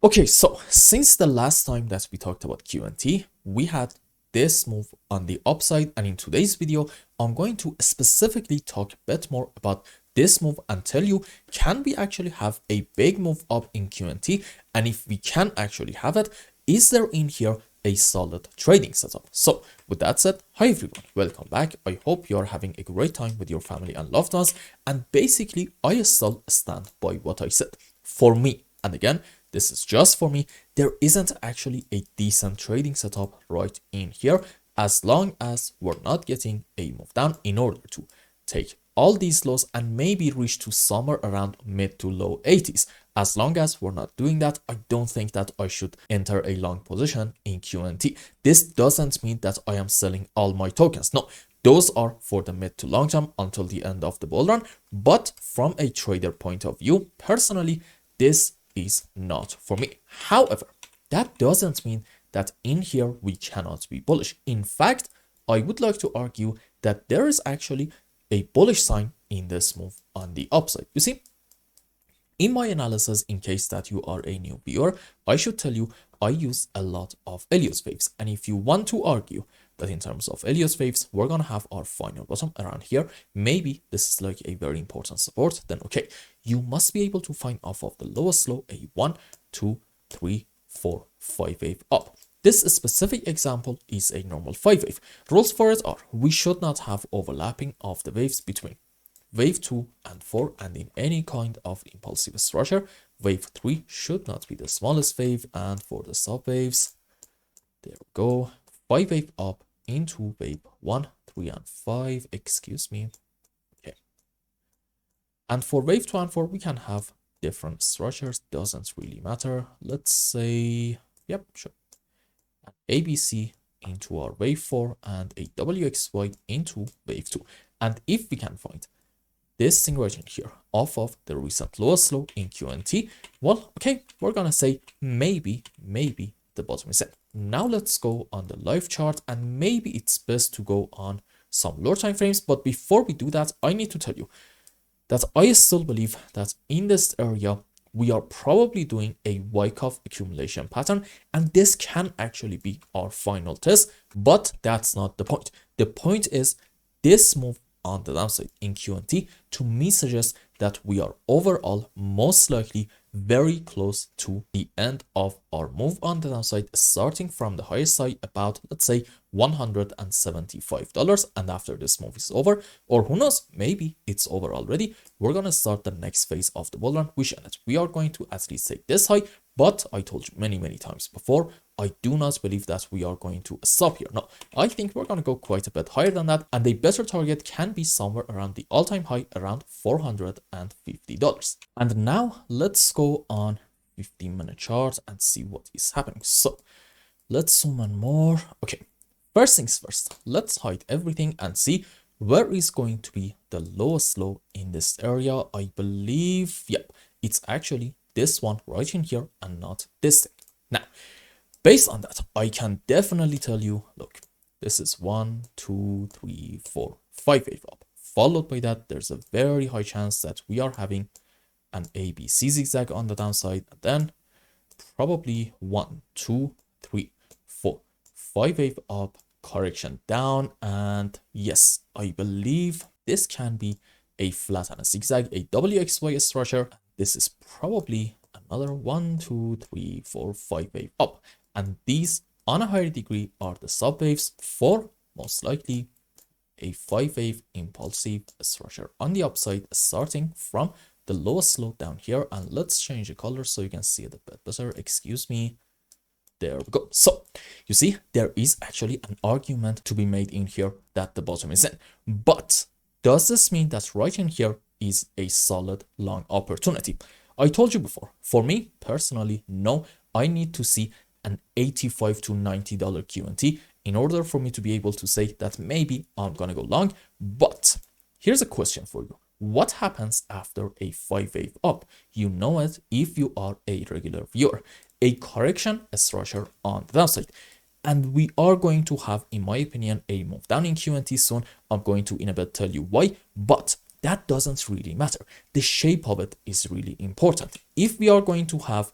Okay, so since the last time that we talked about QNT, we had this move on the upside, and in today's video, I'm going to specifically talk a bit more about this move and tell you, can we actually have a big move up in QNT? And if we can actually have it, is there in here a solid trading setup? So with that said, hi everyone, welcome back. I hope you're having a great time with your family and loved ones. And basically, I still stand by what I said. For me, and again, this is just for me, there isn't actually a decent trading setup right in here as long as we're not getting a move down in order to take all these lows and maybe reach to somewhere around mid to low 80s. As long as we're not doing that, I don't think that I should enter a long position in QNT. This doesn't mean that I am selling all my tokens. No, those are for the mid to long term until the end of the bull run. But from a trader point of view, personally, this is not for me. However, that doesn't mean that in here we cannot be bullish. In fact, I would like to argue that there is actually a bullish sign in this move on the upside. You see, in my analysis, in case that you are a new viewer, I should tell you I use a lot of Elliott waves. And if you want to argue that in terms of Elliott waves, we're going to have our final bottom around here, maybe this is like a very important support, then okay, you must be able to find off of the lowest low a 1, 2, 3, 4, 5 wave up. This specific example is a normal 5 wave. Rules for it are, we should not have overlapping of the waves between wave 2 and 4, and in any kind of impulsive structure, wave 3 should not be the smallest wave. And for the sub waves, there we go, 5 wave up into wave 1, 3 and 5, excuse me. Okay. And for wave 2 and 4, we can have different structures, doesn't really matter. Let's say, yep, sure. An ABC into our wave 4 and a WXY into wave 2. And if we can find this thing right in here off of the recent lowest low in QNT, well, okay, we're gonna say maybe the bottom is in. Now let's go on the live chart, and maybe it's best to go on some lower time frames. But before we do that, I need to tell you that I still believe that in this area we are probably doing a Wyckoff accumulation pattern, and this can actually be our final test, but that's not the point. The point is this move on the downside in QNT to me suggests that we are overall most likely very close to the end of our move on the downside, starting from the highest side about, let's say, $175. And after this move is over, or who knows, maybe it's over already, we're gonna start the next phase of the bull run, which we are going to at least take this high. But I told you many times before, I do not believe that we are going to stop here. No, I think we're going to go quite a bit higher than that, and a better target can be somewhere around the all-time high, around $450. And now let's go on 15-minute chart and see what is happening. So let's zoom in more. Okay, first things first, let's hide everything and see where is going to be the lowest low in this area. I believe, yep, it's actually this one right in here and not this thing. Now, based on that, I can definitely tell you, look, this is 1, 2, 3, 4, 5 wave up. Followed by that, there's a very high chance that we are having an ABC zigzag on the downside. And then probably 1, 2, 3, 4, 5 wave up, correction down. And yes, I believe this can be a flat and a zigzag, a WXY structure. This is probably another 1, 2, 3, 4, 5 wave up. And these on a higher degree are the sub waves for most likely a 5 wave impulsive structure on the upside, starting from the lowest low down here. And let's change the color so you can see it a bit better. Excuse me. There we go. So you see, there is actually an argument to be made in here that the bottom is in. But does this mean that right in here is a solid long opportunity? I told you before, for me personally, no, I need to see an $85 to $90 QNT in order for me to be able to say that maybe I'm gonna go long. But here's a question for you. What happens after a 5 wave up? You know it if you are a regular viewer. A correction structure on the downside. And we are going to have, in my opinion, a move down in QNT soon. I'm going to in a bit tell you why, but that doesn't really matter. The shape of it is really important. If we are going to have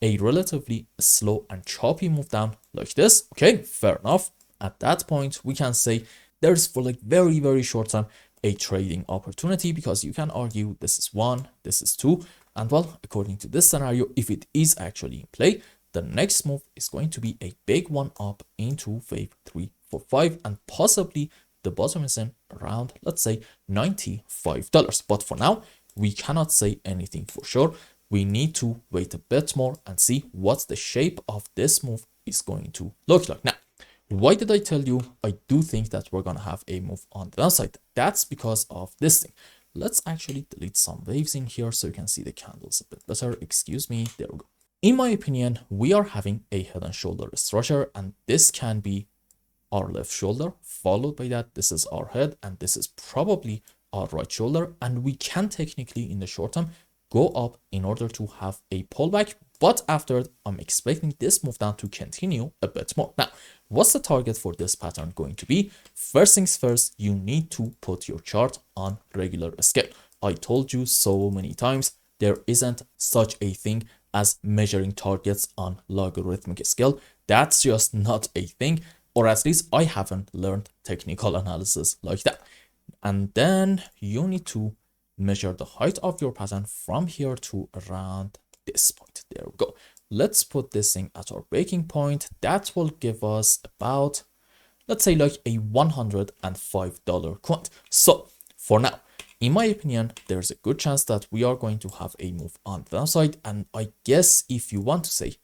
a relatively slow and choppy move down like this. Okay, fair enough. At that point, we can say there's for like very, very short time a trading opportunity, because you can argue this is 1, this is 2. And well, according to this scenario, if it is actually in play, the next move is going to be a big one up into wave 3, 4, 5, and possibly the bottom is in around, let's say, $95. But for now, we cannot say anything for sure. We need to wait a bit more and see what the shape of this move is going to look like. Now, why did I tell you I do think that we're going to have a move on the downside? That's because of this thing. Let's actually delete some waves in here so you can see the candles a bit better. Excuse me. There we go. In my opinion, we are having a head and shoulder structure, and this can be our left shoulder, followed by that, this is our head, and this is probably our right shoulder. And we can technically, in the short term, go up in order to have a pullback. But after, I'm expecting this move down to continue a bit more. Now, what's the target for this pattern going to be? First things first, you need to put your chart on regular scale. I told you so many times, there isn't such a thing as measuring targets on logarithmic scale. That's just not a thing, or at least I haven't learned technical analysis like that. And then you need to measure the height of your pattern from here to around this point. There we go. Let's put this thing at our breaking point. That will give us about, let's say, like a $105 quant. So for now, in my opinion, there's a good chance that we are going to have a move on the downside. And I guess if you want to say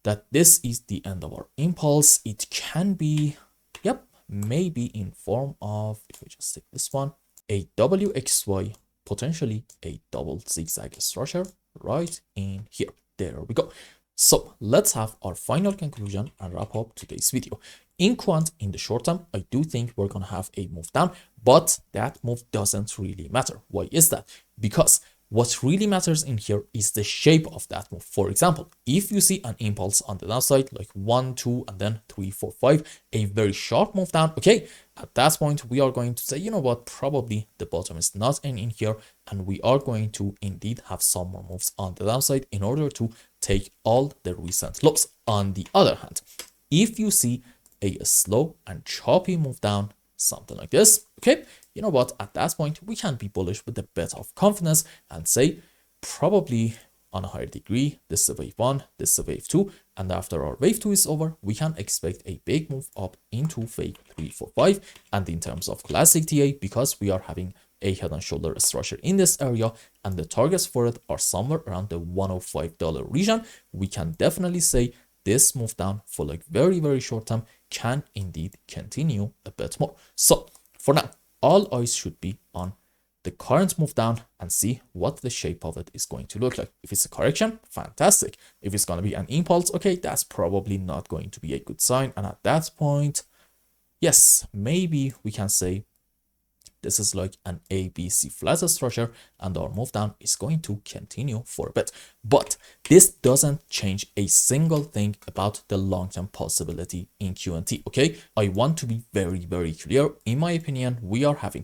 that this is the end of our impulse, it can be, yep, maybe in form of, if we just take this one, a WXY, potentially a double zigzag structure right in here. There we go. So let's have our final conclusion and wrap up today's video. In quant, in the short term, I do think we're going to have a move down, but that move doesn't really matter. Why is that? Because what really matters in here is the shape of that move. For example, if you see an impulse on the downside, like 1, 2, and then 3, 4, 5, a very sharp move down, okay, at that point, we are going to say, you know what, probably the bottom is not in here, and we are going to indeed have some more moves on the downside in order to take all the recent lows. On the other hand, if you see a slow and choppy move down, something like this, okay, you know what, at that point we can be bullish with a bit of confidence and say probably on a higher degree, this is a wave 1, this is a wave 2, and after our wave 2 is over, we can expect a big move up into wave 3, 4, 5. And in terms of classic TA, because we are having a head and shoulder structure in this area and the targets for it are somewhere around the $105 region, we can definitely say this move down for like very, very short term can indeed continue a bit more. So for now, all eyes should be on the current move down and see what the shape of it is going to look like. If it's a correction, fantastic. If it's going to be an impulse, okay, that's probably not going to be a good sign. And at that point, yes, maybe we can say this is like an ABC flat structure and our move down is going to continue for a bit. But this doesn't change a single thing about the long-term possibility in QNT, okay? I want to be very, very clear. In my opinion, we are having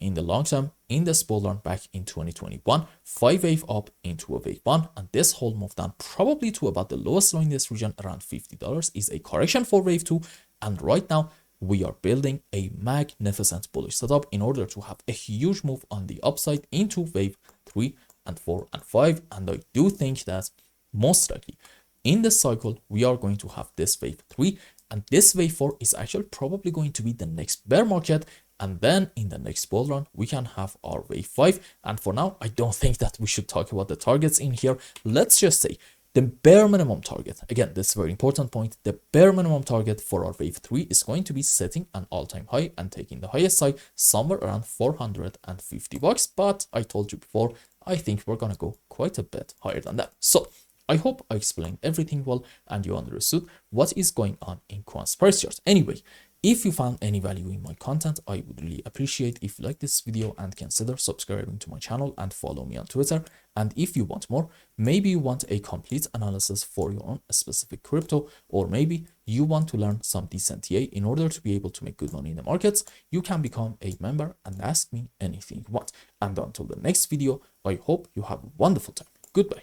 in the long term, in this bull run back in 2021, 5 wave up into a wave 1, and this whole move down probably to about the lowest low in this region around $50 is a correction for wave 2. And right now, we are building a magnificent bullish setup in order to have a huge move on the upside into wave 3 and 4 and 5. And I do think that most likely in this cycle, we are going to have this wave 3, and this wave 4 is actually probably going to be the next bear market. And then in the next bull run, we can have our wave 5. And for now, I don't think that we should talk about the targets in here. Let's just say the bare minimum target, again, this is a very important point, the bare minimum target for our wave 3 is going to be setting an all-time high and taking the highest side somewhere around $450. But I told you before, I think we're going to go quite a bit higher than that. So I hope I explained everything well and you understood what is going on in Quant's price chart. Anyway, if you found any value in my content, I would really appreciate if you like this video and consider subscribing to my channel and follow me on Twitter. And if you want more, maybe you want a complete analysis for your own specific crypto, or maybe you want to learn some decent TA in order to be able to make good money in the markets, you can become a member and ask me anything you want. And until the next video, I hope you have a wonderful time. Goodbye.